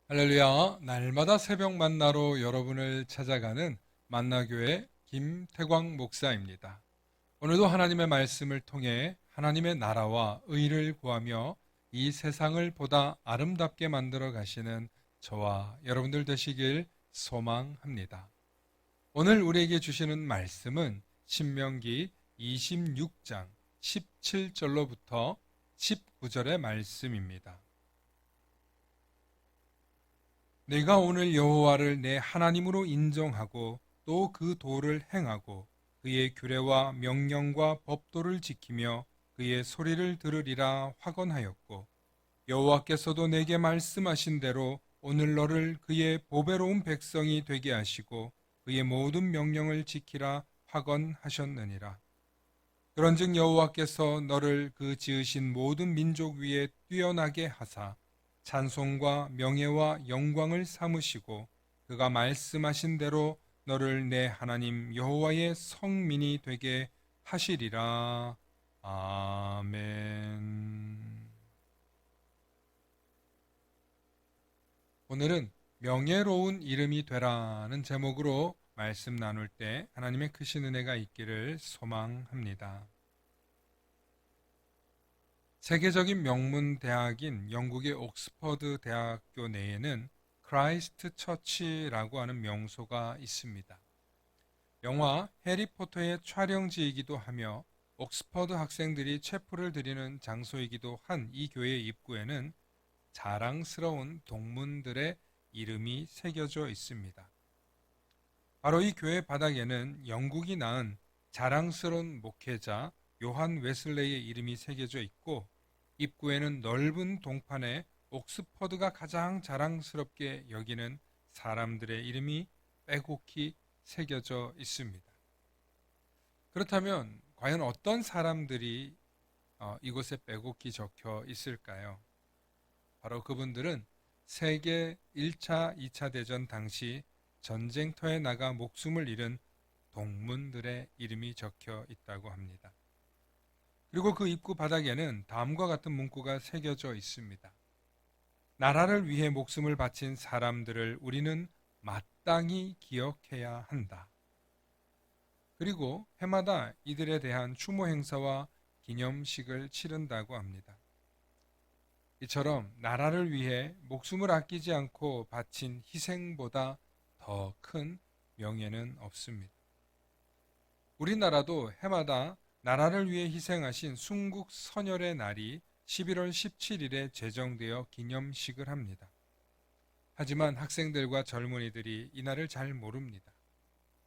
할렐루야, 날마다 새벽 만나러 여러분을 찾아가는 만나교회 김태광 목사입니다. 오늘도 하나님의 말씀을 통해 하나님의 나라와 의를 구하며 이 세상을 보다 아름답게 만들어 가시는 저와 여러분들 되시길 소망합니다. 오늘 우리에게 주시는 말씀은 신명기 26장 17절로부터 19절의 말씀입니다. 내가 오늘 여호와를 내 하나님으로 인정하고 또 그 도를 행하고 그의 규례와 명령과 법도를 지키며 그의 소리를 들으리라 확언하였고 여호와께서도 내게 말씀하신 대로 오늘 너를 그의 보배로운 백성이 되게 하시고 그의 모든 명령을 지키라 확언하셨느니라. 그런즉 여호와께서 너를 그 지으신 모든 민족 위에 뛰어나게 하사 찬송과 명예와 영광을 삼으시고 그가 말씀하신 대로 너를 내 하나님 여호와의 성민이 되게 하시리라. 아멘. 오늘은 명예로운 이름이 되라는 제목으로 말씀 나눌 때 하나님의 크신 은혜가 있기를 소망합니다. 세계적인 명문 대학인 영국의 옥스퍼드 대학교 내에는 크라이스트 처치라고 하는 명소가 있습니다. 영화 해리포터의 촬영지이기도 하며 옥스퍼드 학생들이 체포를 드리는 장소이기도 한 이 교회 입구에는 자랑스러운 동문들의 이름이 새겨져 있습니다. 바로 이 교회 바닥에는 영국이 낳은 자랑스러운 목회자 요한 웨슬레이의 이름이 새겨져 있고 입구에는 넓은 동판에 옥스퍼드가 가장 자랑스럽게 여기는 사람들의 이름이 빼곡히 새겨져 있습니다. 그렇다면 과연 어떤 사람들이 이곳에 빼곡히 적혀 있을까요? 바로 그분들은 세계 1차, 2차 대전 당시 전쟁터에 나가 목숨을 잃은 동문들의 이름이 적혀 있다고 합니다. 그리고 그 입구 바닥에는 다음과 같은 문구가 새겨져 있습니다. 나라를 위해 목숨을 바친 사람들을 우리는 마땅히 기억해야 한다. 그리고 해마다 이들에 대한 추모 행사와 기념식을 치른다고 합니다. 이처럼 나라를 위해 목숨을 아끼지 않고 바친 희생보다 더 큰 명예는 없습니다. 우리나라도 해마다 나라를 위해 희생하신 순국 선열의 날이 11월 17일에 제정되어 기념식을 합니다. 하지만 학생들과 젊은이들이 이 날을 잘 모릅니다.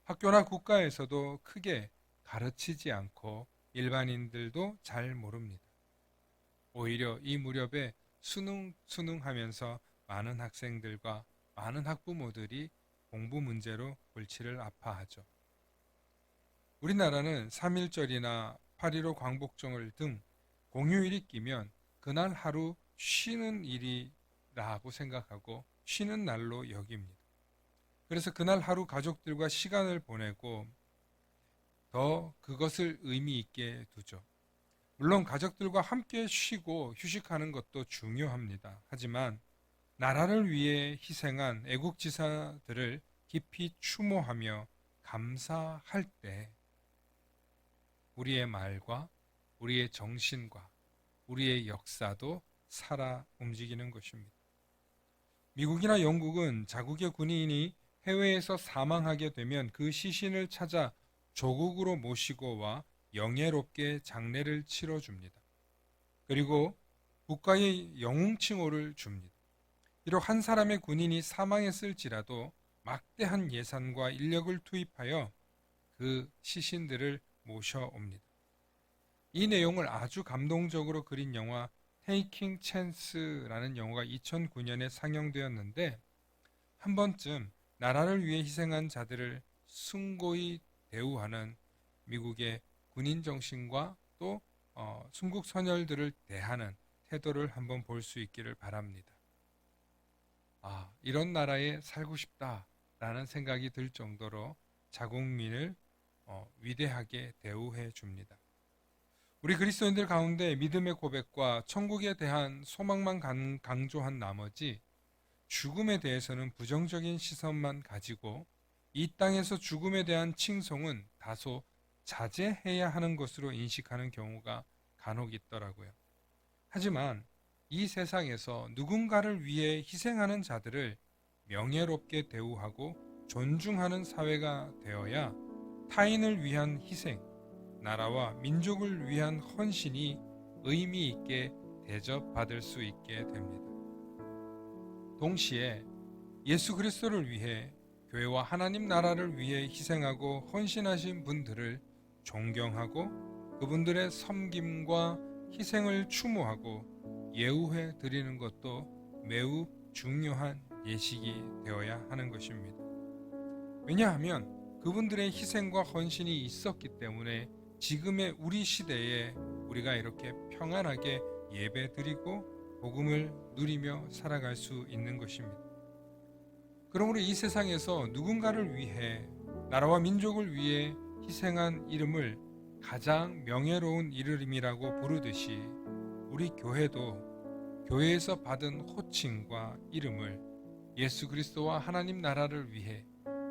학교나 국가에서도 크게 가르치지 않고 일반인들도 잘 모릅니다. 오히려 이 무렵에 수능 하면서 많은 학생들과 많은 학부모들이 공부 문제로 골치를 아파하죠. 우리나라는 3.1절이나 8.15 광복절 등 공휴일이 끼면 그날 하루 쉬는 일이라고 생각하고 쉬는 날로 여깁니다. 그래서 그날 하루 가족들과 시간을 보내고 더 그것을 의미 있게 두죠. 물론 가족들과 함께 쉬고 휴식하는 것도 중요합니다. 하지만 나라를 위해 희생한 애국지사들을 깊이 추모하며 감사할 때 우리의 말과 우리의 정신과 우리의 역사도 살아 움직이는 것입니다. 미국이나 영국은 자국의 군인이 해외에서 사망하게 되면 그 시신을 찾아 조국으로 모시고 와 영예롭게 장례를 치러줍니다. 그리고 국가의 영웅칭호를 줍니다. 비록 한 사람의 군인이 사망했을지라도 막대한 예산과 인력을 투입하여 그 시신들을 모셔옵니다. 이 내용을 아주 감동적으로 그린 영화 테이킹 찬스라는 영화가 2009년에 상영되었는데 한 번쯤 나라를 위해 희생한 자들을 숭고히 대우하는 미국의 군인 정신과 또 순국 선열들을 대하는 태도를 한번 볼 수 있기를 바랍니다. 이런 나라에 살고 싶다라는 생각이 들 정도로 자국민을 위대하게 대우해 줍니다. 우리 그리스도인들 가운데 믿음의 고백과 천국에 대한 소망만 강조한 나머지 죽음에 대해서는 부정적인 시선만 가지고 이 땅에서 죽음에 대한 칭송은 다소 자제해야 하는 것으로 인식하는 경우가 간혹 있더라고요. 하지만 이 세상에서 누군가를 위해 희생하는 자들을 명예롭게 대우하고 존중하는 사회가 되어야 타인을 위한 희생, 나라와 민족을 위한 헌신이 의미 있게 대접받을 수 있게 됩니다. 동시에 예수 그리스도를 위해 교회와 하나님 나라를 위해 희생하고 헌신하신 분들을 존경하고 그분들의 섬김과 희생을 추모하고 예우해 드리는 것도 매우 중요한 예식이 되어야 하는 것입니다. 왜냐하면 그분들의 희생과 헌신이 있었기 때문에 지금의 우리 시대에 우리가 이렇게 평안하게 예배드리고 복음을 누리며 살아갈 수 있는 것입니다. 그러므로 이 세상에서 누군가를 위해 나라와 민족을 위해 희생한 이름을 가장 명예로운 이름이라고 부르듯이 우리 교회도 교회에서 받은 호칭과 이름을 예수 그리스도와 하나님 나라를 위해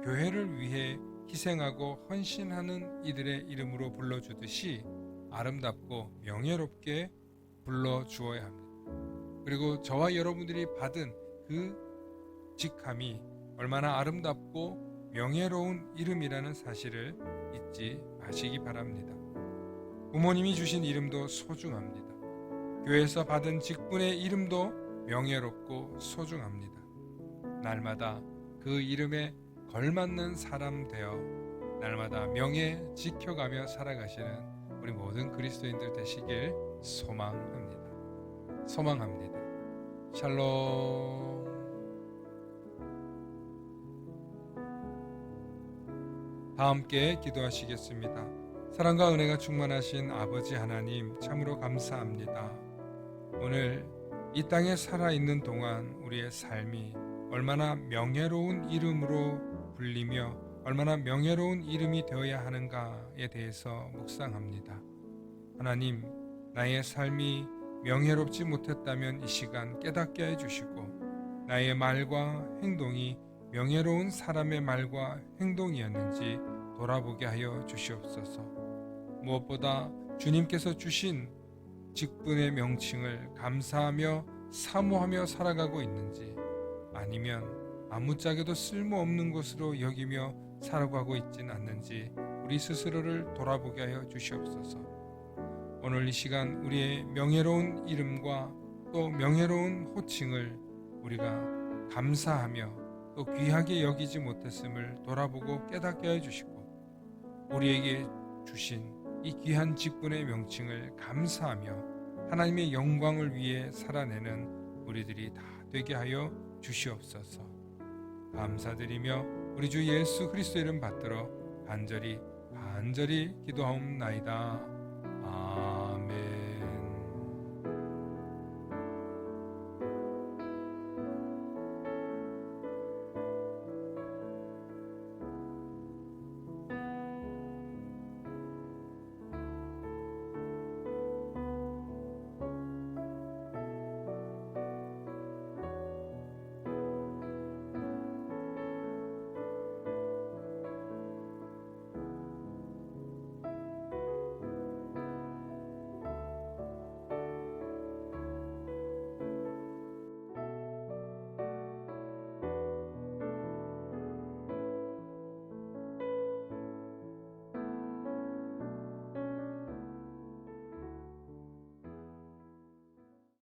교회를 위해 희생하고 헌신하는 이들의 이름으로 불러주듯이 아름답고 명예롭게 불러주어야 합니다. 그리고 저와 여러분들이 받은 그 직함이 얼마나 아름답고 명예로운 이름이라는 사실을 잊지 마시기 바랍니다. 부모님이 주신 이름도 소중합니다. 교회에서 받은 직분의 이름도 명예롭고 소중합니다. 날마다 그 이름에 걸맞는 사람 되어 날마다 명예 지켜가며 살아가시는 우리 모든 그리스도인들 되시길 소망합니다. 샬롬. 다 함께 기도하시겠습니다. 사랑과 은혜가 충만하신 아버지 하나님, 참으로 감사합니다. 오늘 이 땅에 살아있는 동안 우리의 삶이 얼마나 명예로운 이름으로 불리며 얼마나 명예로운 이름이 되어야 하는가에 대해서 묵상합니다. 하나님, 나의 삶이 명예롭지 못했다면 이 시간 깨닫게 해주시고 나의 말과 행동이 명예로운 사람의 말과 행동이었는지 돌아보게 하여 주시옵소서. 무엇보다 주님께서 주신 직분의 명칭을 감사하며 사모하며 살아가고 있는지 아니면 아무짝에도 쓸모없는 것으로 여기며 살아가고 있진 않는지 우리 스스로를 돌아보게 하여 주시옵소서. 오늘 이 시간 우리의 명예로운 이름과 또 명예로운 호칭을 우리가 감사하며 또 귀하게 여기지 못했음을 돌아보고 깨닫게 해주시고 우리에게 주신 이 귀한 직분의 명칭을 감사하며 하나님의 영광을 위해 살아내는 우리들이 다 되게 하여 주시옵소서. 감사드리며 우리 주 예수 그리스도 이름 받들어 간절히 기도하옵나이다.